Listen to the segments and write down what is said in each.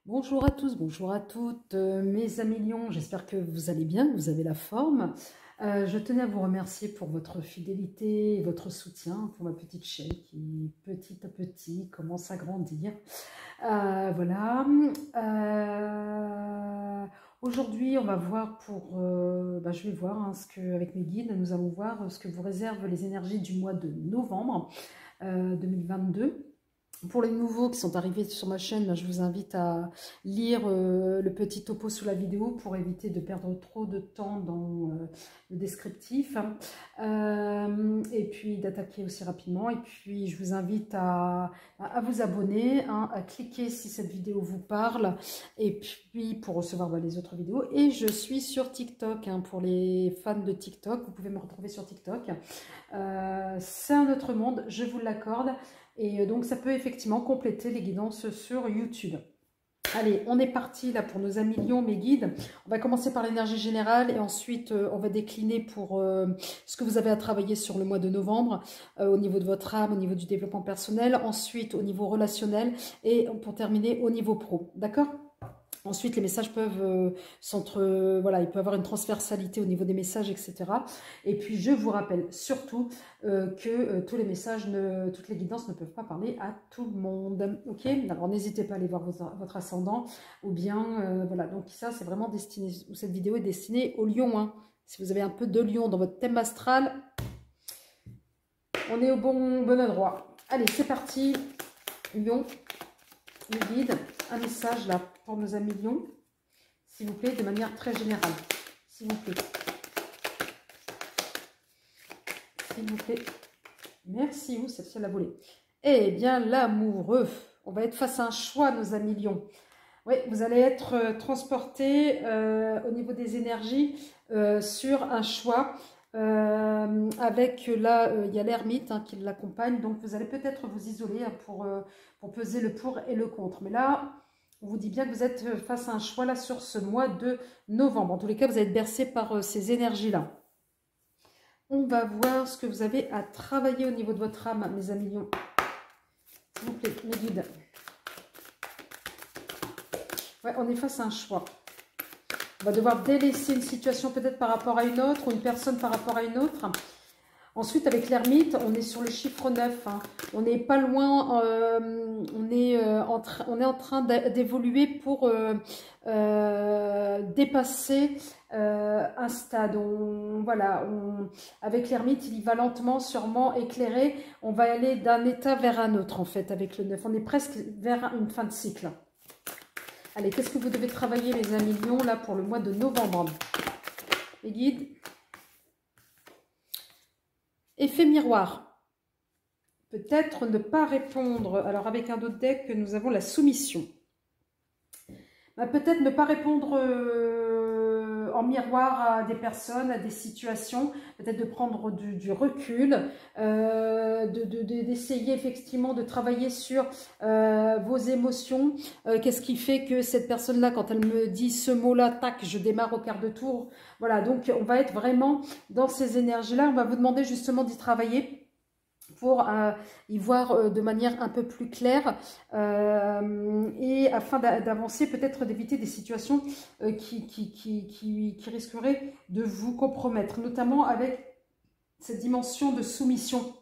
Bonjour à tous, bonjour à toutes, mes amis lions, j'espère que vous allez bien, que vous avez la forme. Je tenais à vous remercier pour votre fidélité et votre soutien pour ma petite chaîne qui, petit à petit, commence à grandir. Voilà. Aujourd'hui, on va voir je vais voir ce que, avec mes guides, nous allons voir ce que vous réservent les énergies du mois de novembre 2022. Pour les nouveaux qui sont arrivés sur ma chaîne, je vous invite à lire le petit topo sous la vidéo pour éviter de perdre trop de temps dans le descriptif. Et puis d'attaquer aussi rapidement. Et puis je vous invite à vous abonner, à cliquer si cette vidéo vous parle. Et puis pour recevoir les autres vidéos. Et je suis sur TikTok, pour les fans de TikTok. Vous pouvez me retrouver sur TikTok. C'est un autre monde, je vous l'accorde. Et donc, ça peut effectivement compléter les guidances sur YouTube. Allez, on est parti là pour nos amis lions, mes guides. On va commencer par l'énergie générale et ensuite on va décliner pour ce que vous avez à travailler sur le mois de novembre au niveau de votre âme, au niveau du développement personnel, ensuite au niveau relationnel et pour terminer au niveau pro. D'accord ? Ensuite, les messages peuvent il peut y avoir une transversalité au niveau des messages, etc. Et puis, je vous rappelle surtout que tous les messages, toutes les guidances ne peuvent pas parler à tout le monde. Ok ? Alors, n'hésitez pas à aller voir votre ascendant. Ou bien, voilà. Donc, ça, c'est vraiment destiné. Cette vidéo est destinée aux lions. Si vous avez un peu de lion dans votre thème astral, on est au bon endroit. Allez, c'est parti. Lion, les guides. Un message là pour nos amis lions, s'il vous plaît, de manière très générale. S'il vous plaît. S'il vous plaît. Merci, où celle-ci elle a volé. Eh bien, l'amoureux. On va être face à un choix, nos amis lions. Oui, vous allez être transportés au niveau des énergies sur un choix. Avec là, il y a l'ermite qui l'accompagne. Donc, vous allez peut-être vous isoler pour peser le pour et le contre. Mais là, on vous dit bien que vous êtes face à un choix là sur ce mois de novembre. En tous les cas, vous allez être bercé par ces énergies-là. On va voir ce que vous avez à travailler au niveau de votre âme, mes amis lions. S'il vous plaît, mes guides. Ouais, on est face à un choix. On va devoir délaisser une situation peut-être par rapport à une autre ou une personne par rapport à une autre. Ensuite, avec l'ermite, on est sur le chiffre 9. On n'est pas loin, on est en train d'évoluer pour dépasser un stade. Avec l'ermite, il y va lentement, sûrement éclairé. On va aller d'un état vers un autre, en fait, avec le 9. On est presque vers une fin de cycle. Allez, qu'est-ce que vous devez travailler, les amis lions, là, pour le mois de novembre? Les guides. Effet miroir. Peut-être ne pas répondre. Alors, avec un autre deck, nous avons la soumission. Peut-être ne pas répondre en miroir à des personnes, à des situations. Peut-être de prendre du recul. D'essayer effectivement de travailler sur vos émotions. Qu'est-ce qui fait que cette personne-là, quand elle me dit ce mot-là, tac, je démarre au quart de tour. Voilà, donc on va être vraiment dans ces énergies-là. On va vous demander justement d'y travailler pour y voir de manière un peu plus claire et afin d'avancer, peut-être d'éviter des situations qui risqueraient de vous compromettre, notamment avec cette dimension de soumission.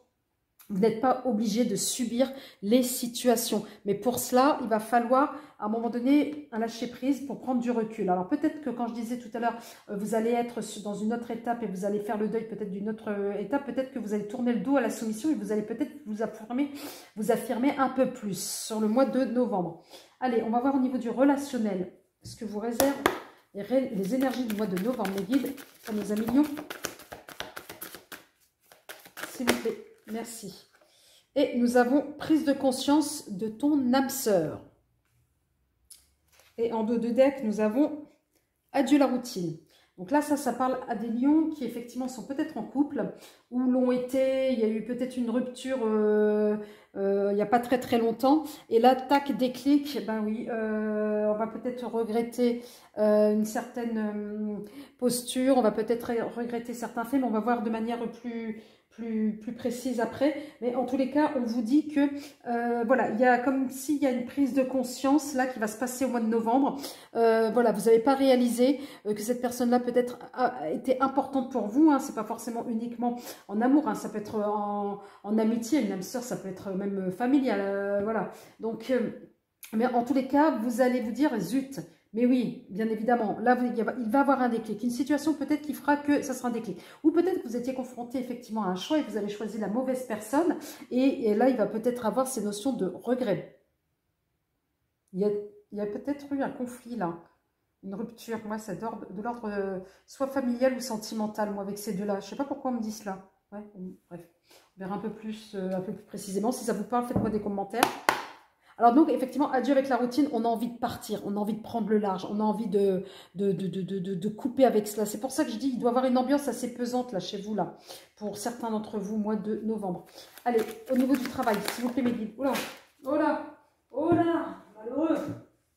Vous n'êtes pas obligé de subir les situations. Mais pour cela, il va falloir, à un moment donné, un lâcher-prise pour prendre du recul. Alors peut-être que quand je disais tout à l'heure, vous allez être dans une autre étape et vous allez faire le deuil peut-être d'une autre étape. Peut-être que vous allez tourner le dos à la soumission et vous allez peut-être vous affirmer un peu plus sur le mois de novembre. Allez, on va voir au niveau du relationnel ce que vous réserve les énergies du mois de novembre, mes guides, pour nos amis lions. S'il vous plaît. Merci. Et nous avons prise de conscience de ton âme sœur. Et en dos de deck, nous avons adieu la routine. Donc là, ça parle à des lions qui effectivement sont peut-être en couple ou l'ont été. Il y a eu peut-être une rupture il n'y a pas très longtemps. Et là, tac, déclic, ben oui, on va peut-être regretter une certaine posture. On va peut-être regretter certains faits, mais on va voir de manière plus plus précise après, mais en tous les cas, on vous dit que voilà, il y a comme s'il y a une prise de conscience là qui va se passer au mois de novembre. Voilà, vous n'avez pas réalisé que cette personne-là peut-être a été importante pour vous. Hein, c'est pas forcément uniquement en amour, hein, ça peut être en amitié, une âme sœur, ça peut être même familial. Voilà. Donc, mais en tous les cas, vous allez vous dire zut. Mais oui, bien évidemment, là, il va avoir un déclic. Une situation peut-être qui fera que ça sera un déclic. Ou peut-être que vous étiez confronté effectivement à un choix et vous avez choisi la mauvaise personne. Et là, il va peut-être avoir ces notions de regret. Il y a peut-être eu un conflit là, une rupture. Moi, c'est de l'ordre soit familial ou sentimental, moi, avec ces deux-là. Je ne sais pas pourquoi on me dit cela. Ouais, bref, on verra un peu plus précisément. Si ça vous parle, faites-moi des commentaires. Alors donc, effectivement, adieu avec la routine, on a envie de partir, on a envie de prendre le large, on a envie de couper avec cela. C'est pour ça que je dis, il doit y avoir une ambiance assez pesante là chez vous, là, pour certains d'entre vous, mois de novembre. Allez, au niveau du travail, s'il vous plaît, mes guides. Oh là, oh là, oh là, malheureux.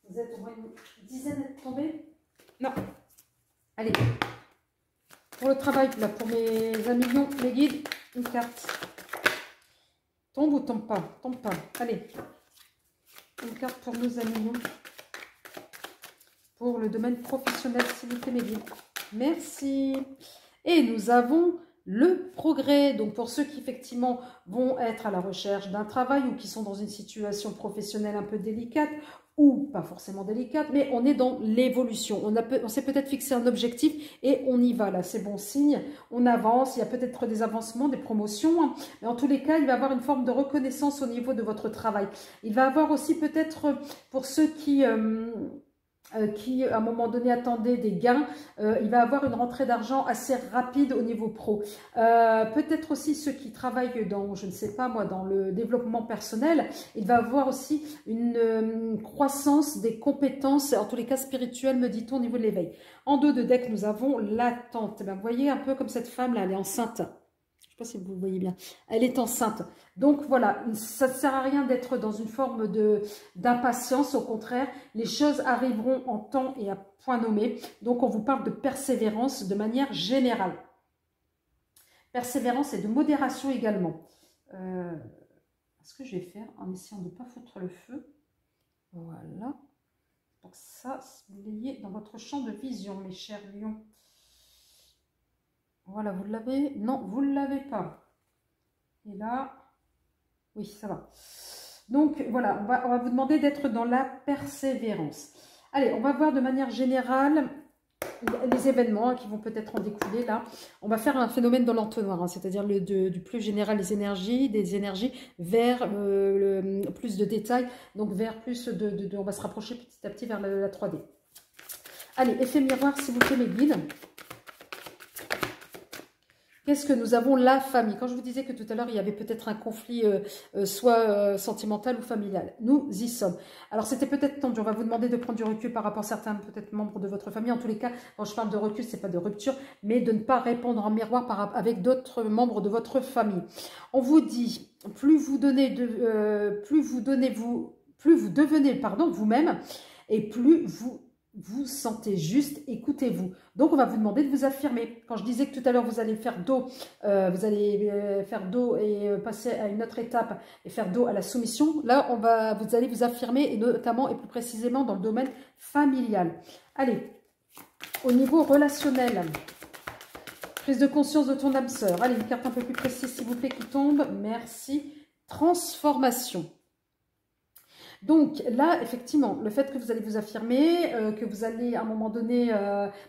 Vous êtes au moins une dizaine d'être tombés? Non. Allez, pour le travail, là, pour mes amis lions, mes guides, une carte. Tombe ou tombe pas? Tombe pas. Allez. Une carte pour nos amis, pour le domaine professionnel, s'il vous plaît, mes guides. Merci. Et nous avons le progrès. Donc, pour ceux qui, effectivement, vont être à la recherche d'un travail ou qui sont dans une situation professionnelle un peu délicate, ou pas forcément délicate, mais on est dans l'évolution. On s'est peut-être fixé un objectif et on y va. Là, c'est bon signe. On avance. Il y a peut-être des avancements, des promotions. Hein. Mais en tous les cas, il va y avoir une forme de reconnaissance au niveau de votre travail. Il va y avoir aussi peut-être, pour ceux qui à un moment donné attendaient des gains, il va avoir une rentrée d'argent assez rapide au niveau pro. Peut-être aussi ceux qui travaillent dans, je ne sais pas moi, dans le développement personnel, il va avoir aussi une croissance des compétences, en tous les cas spirituelles, me dit-on, au niveau de l'éveil. En dos de deck, nous avons l'attente. Vous voyez un peu comme cette femme-là, elle est enceinte. Je ne sais pas si vous voyez bien. Elle est enceinte. Donc voilà, ça ne sert à rien d'être dans une forme d'impatience. Au contraire, les choses arriveront en temps et à point nommé. Donc on vous parle de persévérance de manière générale. Persévérance et de modération également. Ce que je vais faire en essayant de ne pas foutre le feu. Voilà. Pour que ça, vous l'ayez dans votre champ de vision, mes chers lions. Voilà, vous l'avez? Non, vous ne l'avez pas. Et là, oui, ça va. Donc, voilà, on va vous demander d'être dans la persévérance. Allez, on va voir de manière générale les événements qui vont peut-être en découler là. On va faire un phénomène dans l'entonnoir, hein, c'est-à-dire du plus général des énergies vers plus de détails, donc vers plus on va se rapprocher petit à petit vers la 3D. Allez, effet miroir, s'il vous plaît, mes guides. Qu'est-ce que nous avons? La famille. Quand je vous disais que tout à l'heure, il y avait peut-être un conflit soit sentimental ou familial. Nous y sommes. Alors, c'était peut-être tendu. On va vous demander de prendre du recul par rapport à certains peut-être membres de votre famille. En tous les cas, quand je parle de recul, ce n'est pas de rupture, mais de ne pas répondre en miroir avec d'autres membres de votre famille. On vous dit, plus vous devenez vous-même et plus vous sentez juste, écoutez-vous. Donc, on va vous demander de vous affirmer. Quand je disais que tout à l'heure, vous allez faire dos, et passer à une autre étape et faire dos à la soumission, là, vous allez vous affirmer, et notamment et plus précisément dans le domaine familial. Allez, au niveau relationnel, prise de conscience de ton âme sœur. Allez, une carte un peu plus précise, s'il vous plaît, qui tombe. Merci. Transformation. Donc là, effectivement, le fait que vous allez vous affirmer, que vous allez à un moment donné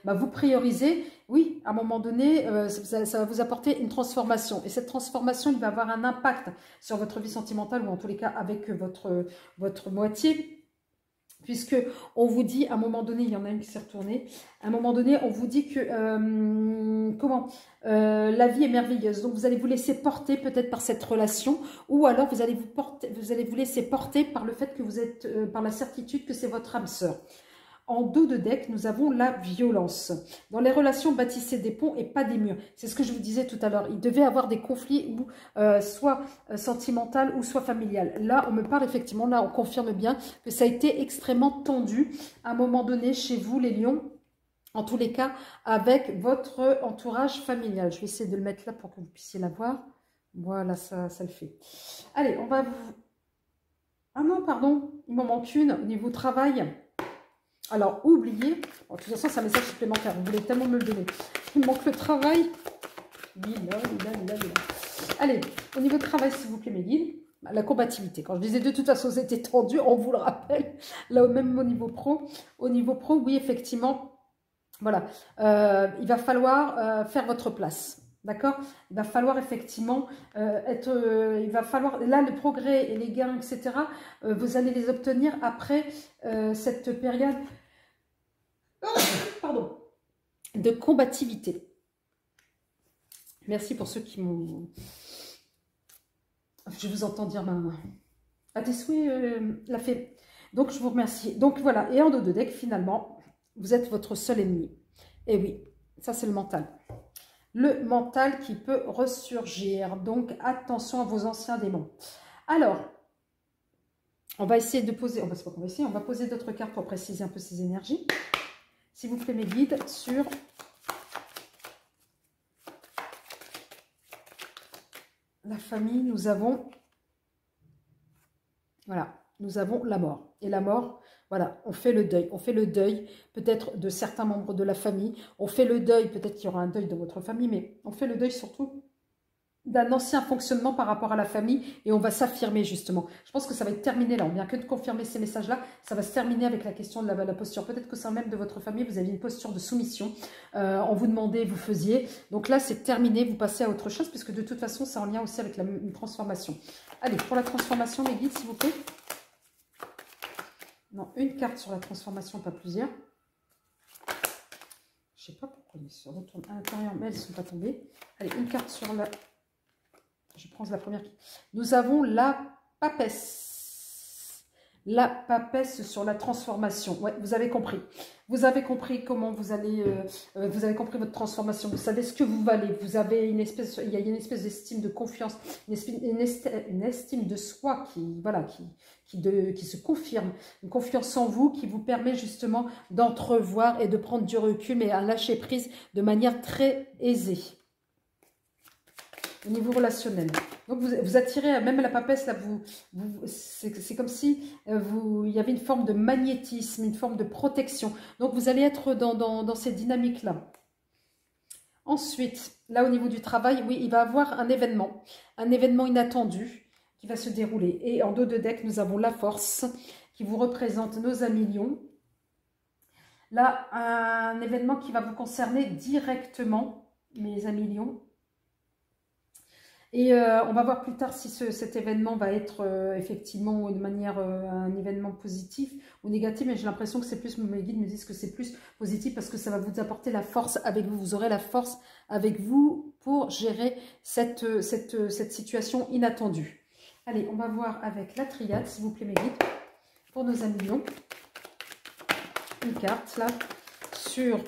vous prioriser, oui, à un moment donné, ça va vous apporter une transformation. Et cette transformation, il va avoir un impact sur votre vie sentimentale ou en tous les cas avec votre moitié. Puisque on vous dit, à un moment donné, il y en a une qui s'est retournée, à un moment donné, on vous dit que, la vie est merveilleuse. Donc, vous allez vous laisser porter peut-être par cette relation, ou alors vous allez vous laisser porter par le fait que vous êtes, par la certitude que c'est votre âme sœur. En dos de deck, nous avons la violence. Dans les relations, bâtissez des ponts et pas des murs. C'est ce que je vous disais tout à l'heure. Il devait y avoir des conflits soit sentimental ou soit familial. Là, on me parle effectivement, là, on confirme bien que ça a été extrêmement tendu à un moment donné chez vous, les lions. En tous les cas, avec votre entourage familial. Je vais essayer de le mettre là pour que vous puissiez la voir. Voilà, ça le fait. Allez, on va vous... Ah non, pardon, il m'en manque une au niveau travail. Alors, oubliez, bon, de toute façon, c'est un message supplémentaire, vous voulez tellement me le donner. Il me manque le travail. Allez, au niveau de travail, s'il vous plaît, mes guides, la combativité. Quand je disais de toute façon, c'était tendu, on vous le rappelle. Là, même au niveau pro. Au niveau pro, oui, effectivement, voilà. Il va falloir faire votre place. D'accord? Il va falloir effectivement il va falloir, là, le progrès et les gains, etc., vous allez les obtenir après cette période pardon, de combativité. Merci pour ceux qui m'ont... Je vous entends dire, ben, à tes souhaits, la fée. Donc, je vous remercie. Donc, voilà. Et en dos de deck, finalement, vous êtes votre seul ennemi. Et oui, ça, c'est le mental. Le mental qui peut ressurgir. Donc, attention à vos anciens démons. Alors, on va essayer de poser... C'est pas qu'on va essayer, on va poser d'autres cartes pour préciser un peu ces énergies. S'il vous plaît, mes guides, sur... la famille, nous avons, voilà, nous avons la mort. Et la mort, voilà, on fait le deuil. On fait le deuil peut-être de certains membres de la famille. On fait le deuil, peut-être qu'il y aura un deuil dans votre famille, mais on fait le deuil surtout d'un ancien fonctionnement par rapport à la famille et on va s'affirmer justement. Je pense que ça va être terminé là, on vient que de confirmer ces messages-là, ça va se terminer avec la question de la posture. Peut-être que c'est même de votre famille, vous aviez une posture de soumission, on vous demandait, vous faisiez. Donc là, c'est terminé, vous passez à autre chose puisque de toute façon, c'est en lien aussi avec une transformation. Allez, pour la transformation, mes guides, s'il vous plaît. Non, une carte sur la transformation, pas plusieurs. Je ne sais pas pourquoi ils se retournent à l'intérieur, mais elles ne sont pas tombées. Allez, une carte sur la... Je prends la première. Nous avons la papesse. La papesse sur la transformation. Ouais, vous avez compris. Vous avez compris comment vous allez... vous avez compris votre transformation. Vous savez ce que vous valez. Vous avez une espèce... Il y a une espèce d'estime de confiance. Une estime de soi qui... Voilà, qui se confirme. Une confiance en vous qui vous permet justement d'entrevoir et de prendre du recul, mais à lâcher prise de manière très aisée. Au niveau relationnel. Donc, vous attirez, même la papesse, là, c'est comme si il y avait une forme de magnétisme, une forme de protection. Donc, vous allez être dans ces dynamiques-là. Ensuite, là, au niveau du travail, oui, il va y avoir un événement inattendu qui va se dérouler. Et en dos de deck, nous avons la force qui vous représente nos amis lions. Là, un événement qui va vous concerner directement, mes amis lions. Et on va voir plus tard si cet événement va être effectivement de manière un événement positif ou négatif, mais j'ai l'impression que c'est plus, mes guides me disent que c'est plus positif parce que ça va vous apporter la force avec vous. Vous aurez la force avec vous pour gérer cette situation inattendue. Allez, on va voir avec la triade, s'il vous plaît mes guides, pour nos amis lions. Une carte là sur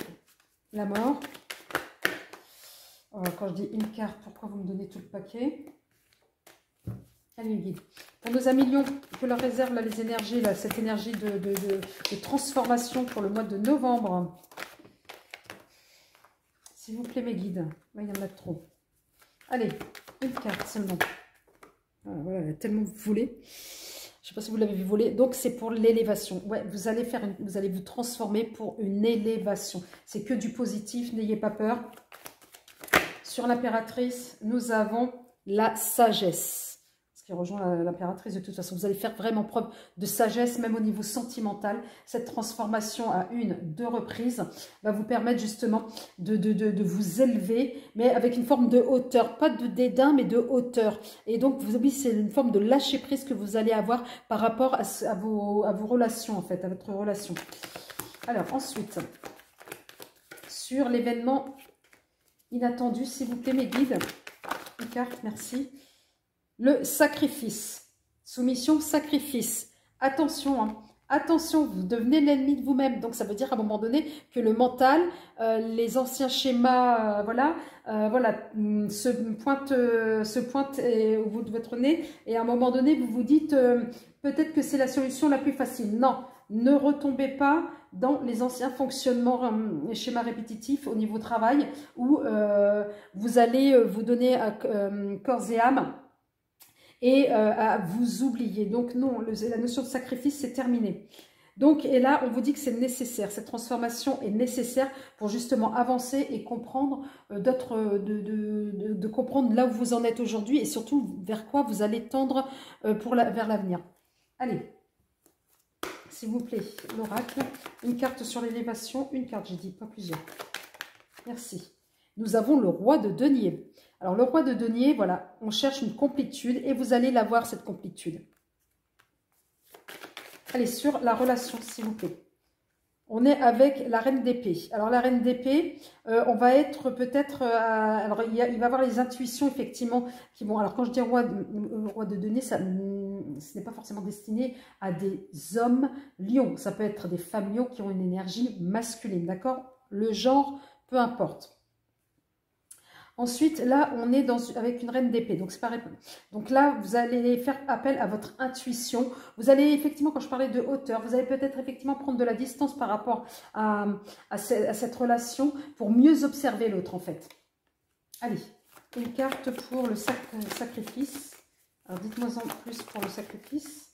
la mort. Quand je dis une carte, pourquoi vous me donnez tout le paquet? Allez, guide. Pour nos amis lions, que leur réserve là, les énergies, là, cette énergie de transformation pour le mois de novembre. S'il vous plaît, mes guides. Là, il y en a trop. Allez, une carte seulement. Voilà, elle a tellement volé. Je ne sais pas si vous l'avez vu voler. Donc, c'est pour l'élévation. Ouais, vous allez vous transformer pour une élévation. C'est que du positif, n'ayez pas peur. Sur l'impératrice, nous avons la sagesse. Ce qui rejoint l'impératrice de toute façon. Vous allez faire vraiment preuve de sagesse, même au niveau sentimental. Cette transformation à 1-2 reprises va vous permettre justement de vous élever, mais avec une forme de hauteur. Pas de dédain, mais de hauteur. Et donc, vous oubliez, c'est une forme de lâcher prise que vous allez avoir par rapport à vos relations, en fait, à votre relation. Alors, ensuite, sur l'événement inattendu, s'il vous plaît, mes guides. Une carte, merci. Le sacrifice. Soumission, sacrifice. Attention, hein. Attention, vous devenez l'ennemi de vous-même. Donc, ça veut dire à un moment donné que le mental, les anciens schémas, voilà, se pointent au bout de votre nez. Et à un moment donné, vous vous dites, peut-être que c'est la solution la plus facile. Non. Ne retombez pas dans les anciens fonctionnements, les schémas répétitifs au niveau travail, où vous allez vous donner corps et âme et à vous oublier. Donc non, la notion de sacrifice, c'est terminé. Donc, et là, on vous dit que c'est nécessaire. Cette transformation est nécessaire pour justement avancer et comprendre de comprendre là où vous en êtes aujourd'hui et surtout vers quoi vous allez tendre vers l'avenir. Allez, s'il vous plaît, l'oracle. Une carte sur l'élévation, une carte, j'ai dit, pas plusieurs. Merci. Nous avons le roi de denier. Alors, le roi de denier, voilà, on cherche une complétude et vous allez l'avoir, cette complétude. Allez, sur la relation, s'il vous plaît. On est avec la reine d'épée. Alors, la reine d'épée, on va être peut-être... alors, il va y avoir les intuitions, effectivement, qui vont... Alors, quand je dis roi de denier, ce n'est pas forcément destiné à des hommes lions. Ça peut être des femmes lions qui ont une énergie masculine, d'accord? Le genre, peu importe. Ensuite, là, on est avec une reine d'épée, donc c'est pareil. Donc là, vous allez faire appel à votre intuition. Vous allez effectivement, quand je parlais de hauteur, vous allez peut-être effectivement prendre de la distance par rapport à cette relation pour mieux observer l'autre, en fait. Allez, une carte pour le sacrifice. Alors, dites-moi en plus pour le sacrifice.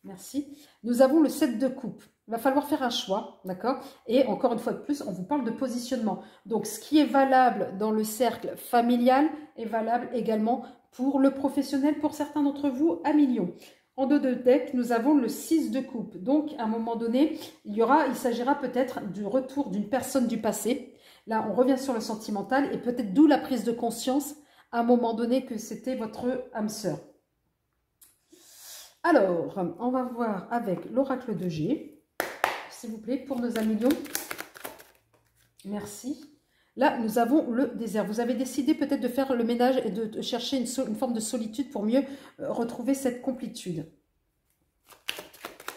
Merci. Nous avons le 7 de coupe. Il va falloir faire un choix, d'accord? Et encore une fois de plus, on vous parle de positionnement. Donc, ce qui est valable dans le cercle familial est valable également pour le professionnel, pour certains d'entre vous, à millions. En dos de deck, nous avons le 6 de coupe. Donc, à un moment donné, il s'agira peut-être du retour d'une personne du passé. Là, on revient sur le sentimental et peut-être d'où la prise de conscience à un moment donné que c'était votre âme sœur. Alors, on va voir avec l'oracle de G. S'il vous plaît, pour nos amis lions. Merci. Là, nous avons le désert. Vous avez décidé peut-être de faire le ménage et de chercher une forme de solitude pour mieux retrouver cette complétude.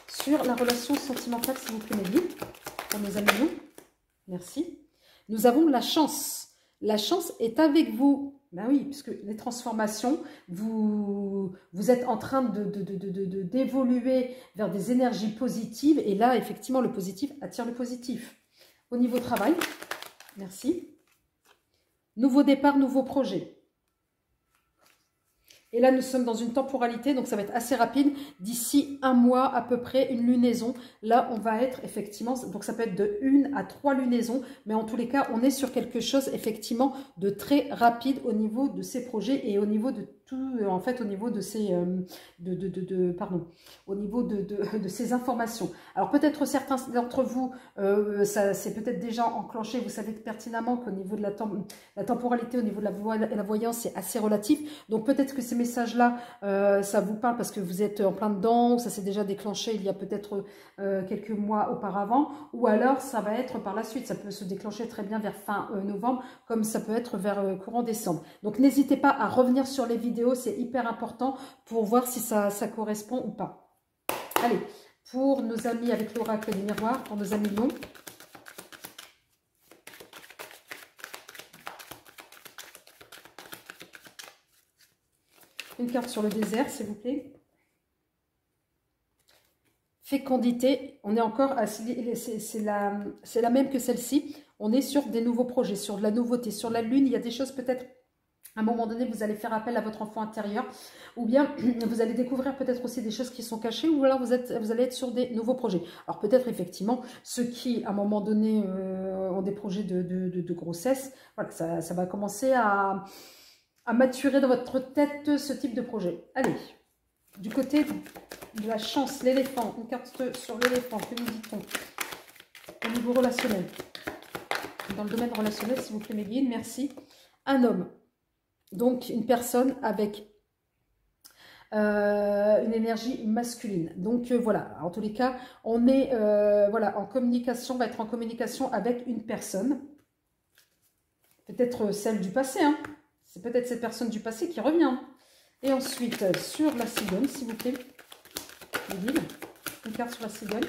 Sur la relation sentimentale, s'il vous plaît, Mehdi, pour nos amis lions. Merci. Nous avons la chance. La chance est avec vous. Ben oui, puisque les transformations, vous êtes en train d'évoluer vers des énergies positives. Et là, effectivement, le positif attire le positif. Au niveau travail, merci. Nouveau départ, nouveau projet. Et là, nous sommes dans une temporalité, donc ça va être assez rapide. D'ici un mois à peu près, une lunaison. Là, on va être effectivement, donc ça peut être de 1 à 3 lunaisons. Mais en tous les cas, on est sur quelque chose effectivement de très rapide au niveau de ces projets et au niveau de tout, en fait, au niveau de ces, au niveau de ces informations. Alors peut-être certains d'entre vous, ça c'est peut-être déjà enclenché. Vous savez pertinemment qu'au niveau de la temporalité, au niveau de la voyance, c'est assez relatif. Donc peut-être que ces messages-là, ça vous parle parce que vous êtes en plein dedans, ou ça s'est déjà déclenché il y a peut-être quelques mois auparavant, ou alors ça va être par la suite. Ça peut se déclencher très bien vers fin novembre, comme ça peut être vers courant décembre. Donc n'hésitez pas à revenir sur les vidéos, c'est hyper important pour voir si ça correspond ou pas. Allez, pour nos amis avec l'oracle des miroirs, pour nos amis lions. Une carte sur le désert, s'il vous plaît. Fécondité, on est encore, c'est la même que celle-ci. On est sur des nouveaux projets, sur de la nouveauté, sur la lune. Il y a des choses peut-être, à un moment donné, vous allez faire appel à votre enfant intérieur. Ou bien, vous allez découvrir peut-être aussi des choses qui sont cachées. Ou alors, vous allez être sur des nouveaux projets. Alors peut-être, effectivement, ceux qui, à un moment donné, ont des projets de grossesse, voilà, ça va commencer à maturer dans votre tête ce type de projet. Allez, du côté de la chance, l'éléphant, une carte sur l'éléphant, que nous dit-on au niveau relationnel? Dans le domaine relationnel, s'il vous plaît, mes guides, merci. Un homme, donc une personne avec une énergie masculine. Donc voilà, en tous les cas, on est voilà, en communication, on va être en communication avec une personne, peut-être celle du passé, hein. C'est peut-être cette personne du passé qui revient. Et ensuite, sur la cigogne, s'il vous plaît. Une carte sur la cigogne.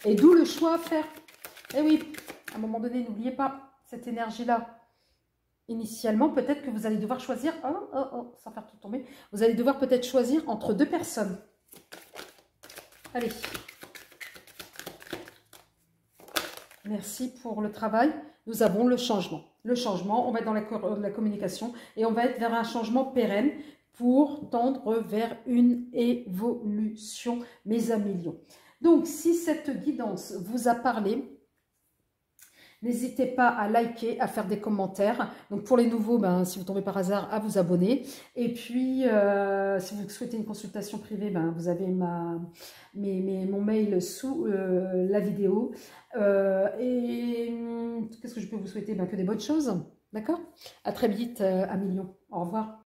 Et d'où le choix à faire. Eh oui, à un moment donné, n'oubliez pas cette énergie-là. Initialement, peut-être que vous allez devoir choisir, sans faire tout tomber, vous allez devoir peut-être choisir entre deux personnes. Allez. Merci pour le travail. Nous avons le changement. Le changement, on va être dans la communication et on va être vers un changement pérenne pour tendre vers une évolution, mes amis lions. Donc, si cette guidance vous a parlé, n'hésitez pas à liker, à faire des commentaires. Donc pour les nouveaux, ben, si vous tombez par hasard, à vous abonner. Et puis, si vous souhaitez une consultation privée, ben, vous avez mon mail sous la vidéo. Et qu'est-ce que je peux vous souhaiter? Ben, que des bonnes choses. D'accord? À très vite, à millions. Au revoir.